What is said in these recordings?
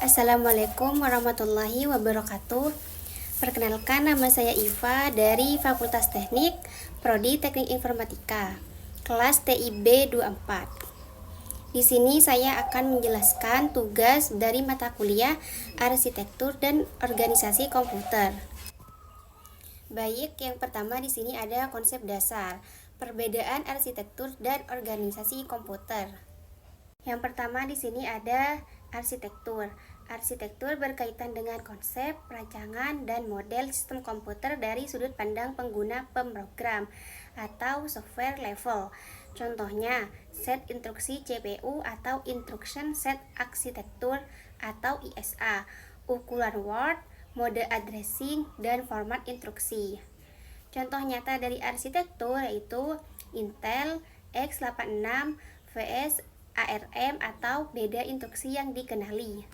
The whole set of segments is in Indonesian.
Assalamualaikum warahmatullahi wabarakatuh. Perkenalkan, nama saya Iva dari Fakultas Teknik, Prodi Teknik Informatika, kelas TIB 24. Di sini saya akan menjelaskan tugas dari mata kuliah Arsitektur dan Organisasi Komputer. Baik, yang pertama di sini ada konsep dasar, perbedaan arsitektur dan organisasi komputer. Yang pertama di sini ada arsitektur. Arsitektur berkaitan dengan konsep, perancangan, dan model sistem komputer dari sudut pandang pengguna pemrogram atau software level. Contohnya, set instruksi CPU atau Instruction Set Architecture atau ISA, ukuran word, mode addressing, dan format instruksi. Contoh nyata dari arsitektur yaitu Intel x86 vs ARM atau beda instruksi yang dikenali.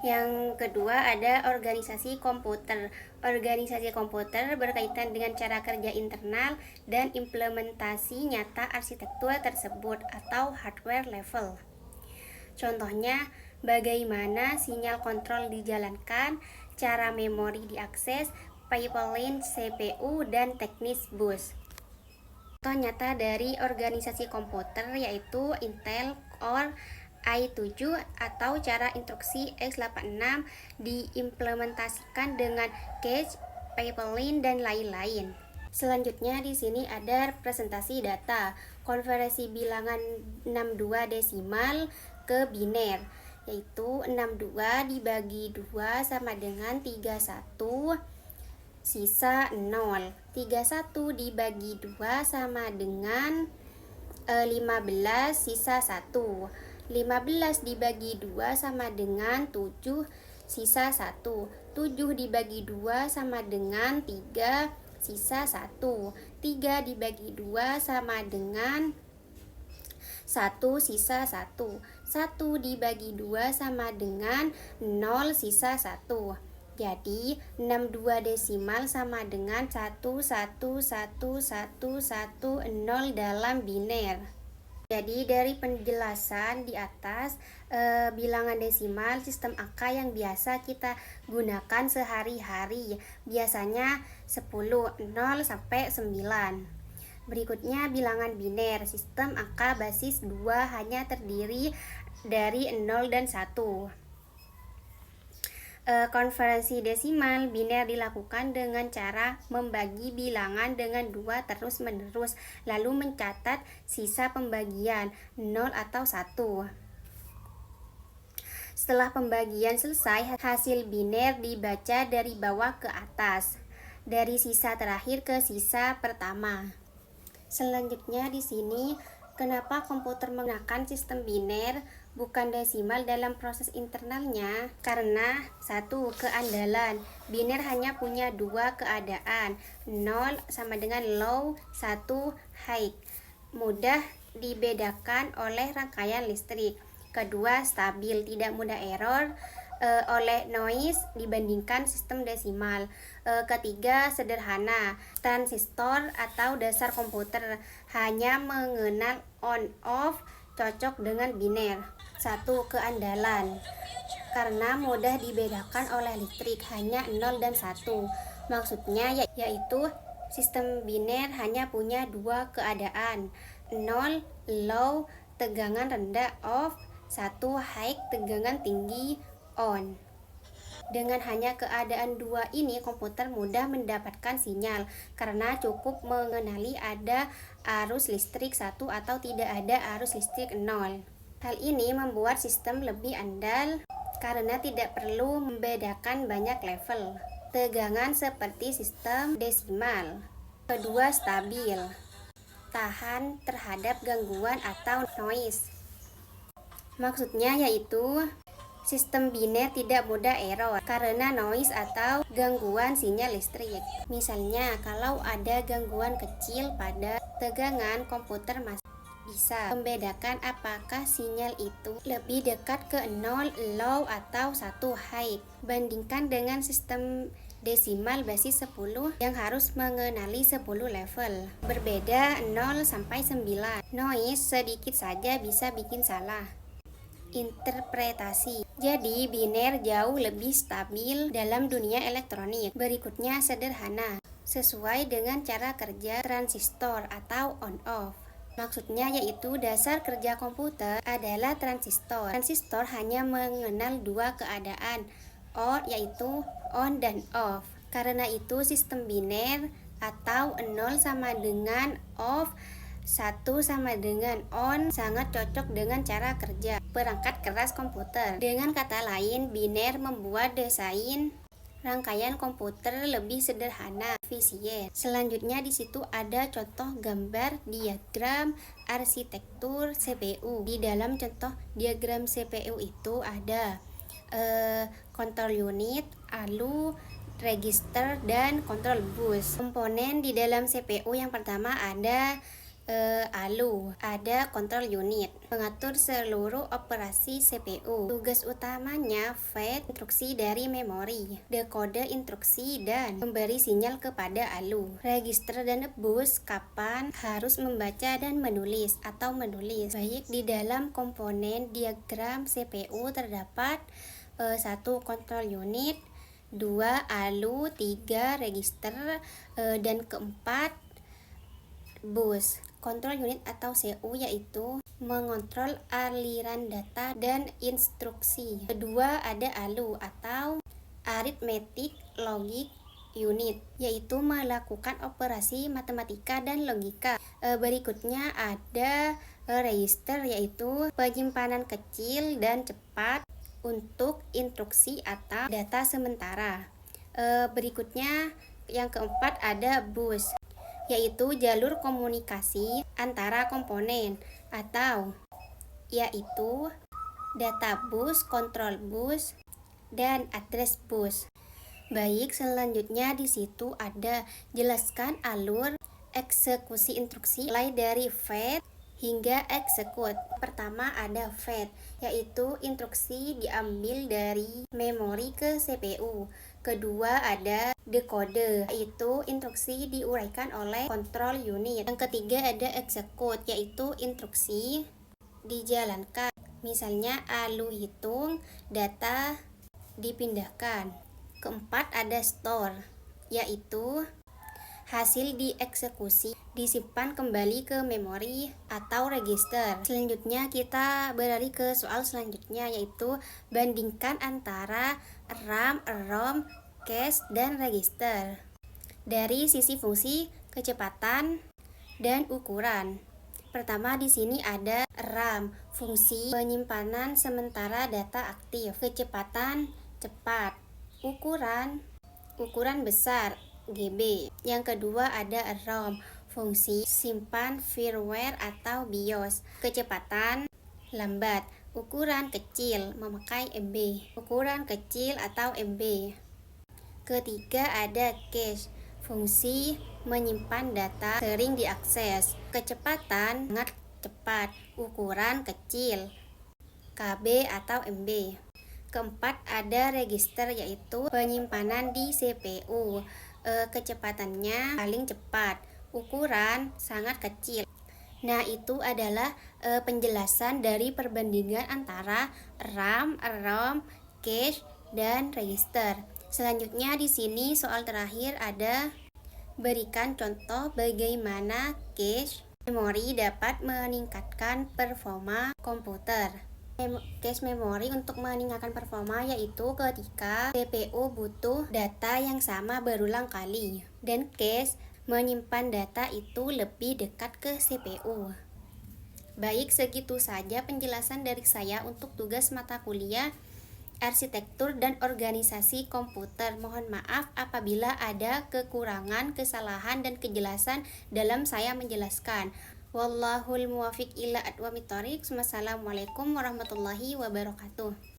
Yang kedua ada organisasi komputer. Organisasi komputer berkaitan dengan cara kerja internal dan implementasi nyata arsitektur tersebut atau hardware level. Contohnya, bagaimana sinyal kontrol dijalankan, cara memori diakses, pipeline CPU, dan teknis bus. Contoh nyata dari organisasi komputer yaitu Intel Core i7 atau cara instruksi x86 diimplementasikan dengan cache, pipeline, dan lain-lain. Selanjutnya di sini ada representasi data, konversi bilangan 62 desimal ke biner, yaitu 62 dibagi 2 sama dengan 31 sisa 0. 31 dibagi 2 sama dengan 15 sisa 1. 15 dibagi 2 sama dengan 7 sisa 1. 7 dibagi 2 sama dengan 3 sisa 1. 3 dibagi 2 sama dengan 1 sisa 1. 1 dibagi 2 sama dengan 0 sisa 1. Jadi 62 desimal sama dengan 1111110 dalam biner. Jadi dari penjelasan di atas, bilangan desimal sistem angka yang biasa kita gunakan sehari-hari biasanya 10, 0 sampai 9. Berikutnya bilangan biner, sistem angka basis 2 hanya terdiri dari 0 dan 1. Konversi desimal biner dilakukan dengan cara membagi bilangan dengan 2 terus-menerus, lalu mencatat sisa pembagian 0 atau 1. Setelah pembagian selesai, hasil biner dibaca dari bawah ke atas, dari sisa terakhir ke sisa pertama. Selanjutnya di sini, kenapa komputer menggunakan sistem biner bukan desimal dalam proses internalnya? Karena satu, keandalan. Biner hanya punya 2 keadaan, 0 sama dengan low, 1 high. Mudah dibedakan oleh rangkaian listrik. Kedua, stabil, tidak mudah error oleh noise dibandingkan sistem desimal. Ketiga, sederhana. Transistor atau dasar komputer hanya mengenal on off, cocok dengan biner. 1. Keandalan. Karena mudah dibedakan oleh listrik, hanya 0 dan 1. Maksudnya yaitu sistem biner hanya punya 2 keadaan, 0 low, tegangan rendah off, 1 high, tegangan tinggi on. Dengan hanya keadaan 2 ini, komputer mudah mendapatkan sinyal karena cukup mengenali ada arus listrik 1 atau tidak ada arus listrik 0. Hal ini membuat sistem lebih andal karena tidak perlu membedakan banyak level tegangan seperti sistem desimal. Kedua, stabil, tahan terhadap gangguan atau noise. Maksudnya yaitu sistem biner tidak mudah error karena noise atau gangguan sinyal listrik. Misalnya, kalau ada gangguan kecil pada tegangan, komputer masih bisa membedakan apakah sinyal itu lebih dekat ke 0 low atau 1 high. Bandingkan dengan sistem desimal basis 10 yang harus mengenali 10 level. Berbeda 0 sampai 9. Noise sedikit saja bisa bikin salah. interpretasi. Jadi, biner jauh lebih stabil dalam dunia elektronik. Berikutnya sederhana, sesuai dengan cara kerja transistor atau on-off. Maksudnya yaitu dasar kerja komputer adalah transistor. Transistor hanya mengenal dua keadaan, yaitu on dan off. Karena itu sistem biner atau 0 sama dengan off, 1 sama dengan on sangat cocok dengan cara kerja perangkat keras komputer. Dengan kata lain, biner membuat desain rangkaian komputer lebih sederhana, efisien. Selanjutnya di situ ada contoh gambar diagram arsitektur CPU. Di dalam contoh diagram CPU itu ada control unit, ALU, register, dan control bus. Komponen di dalam CPU yang pertama ada ALU, ada control unit, mengatur seluruh operasi CPU. Tugas utamanya fetch instruksi dari memori, dekode instruksi, dan memberi sinyal kepada ALU. Register dan bus kapan harus membaca dan menulis atau menulis. Baik, di dalam komponen diagram CPU terdapat 1 control unit, 2 ALU, 3 register, dan keempat bus. Control unit atau CU yaitu mengontrol aliran data dan instruksi. Kedua ada ALU atau arithmetic logic unit, yaitu melakukan operasi matematika dan logika. Berikutnya ada register, yaitu penyimpanan kecil dan cepat untuk instruksi atau data sementara. Berikutnya yang keempat ada bus, yaitu jalur komunikasi antara komponen atau yaitu data bus, control bus, dan address bus. Baik, selanjutnya di situ ada jelaskan alur eksekusi instruksi mulai dari fetch hingga execute. Pertama ada fetch, yaitu instruksi diambil dari memori ke CPU. Kedua ada decode, yaitu instruksi diuraikan oleh control unit. Yang ketiga ada execute, yaitu instruksi dijalankan. Misalnya ALU hitung, data dipindahkan. Keempat ada store, yaitu hasil dieksekusi disimpan kembali ke memori atau register. Selanjutnya kita beralih ke soal selanjutnya, yaitu bandingkan antara RAM, ROM, cache, dan register dari sisi fungsi, kecepatan, dan ukuran. Pertama di sini ada RAM, fungsi penyimpanan sementara data aktif, kecepatan cepat, ukuran besar GB. Yang kedua ada ROM, fungsi simpan firmware atau BIOS, kecepatan lambat, ukuran kecil memakai MB, ukuran kecil atau MB. Ketiga ada cache, fungsi menyimpan data sering diakses, kecepatan sangat cepat, ukuran kecil KB atau MB. Keempat ada register, yaitu penyimpanan di CPU, kecepatannya paling cepat, ukuran sangat kecil. Nah, itu adalah penjelasan dari perbandingan antara RAM, ROM, cache, dan register. Selanjutnya di sini soal terakhir ada berikan contoh bagaimana cache memori dapat meningkatkan performa komputer. Cache memori untuk meningkatkan performa yaitu ketika CPU butuh data yang sama berulang kali, dan cache menyimpan data itu lebih dekat ke CPU. Baik, segitu saja penjelasan dari saya untuk tugas mata kuliah arsitektur dan organisasi komputer. Mohon maaf apabila ada kekurangan, kesalahan, dan kejelasan dalam saya menjelaskan. Wallahul muwafiq ila aqwamit thoriq. Wassalamualaikum warahmatullahi wabarakatuh.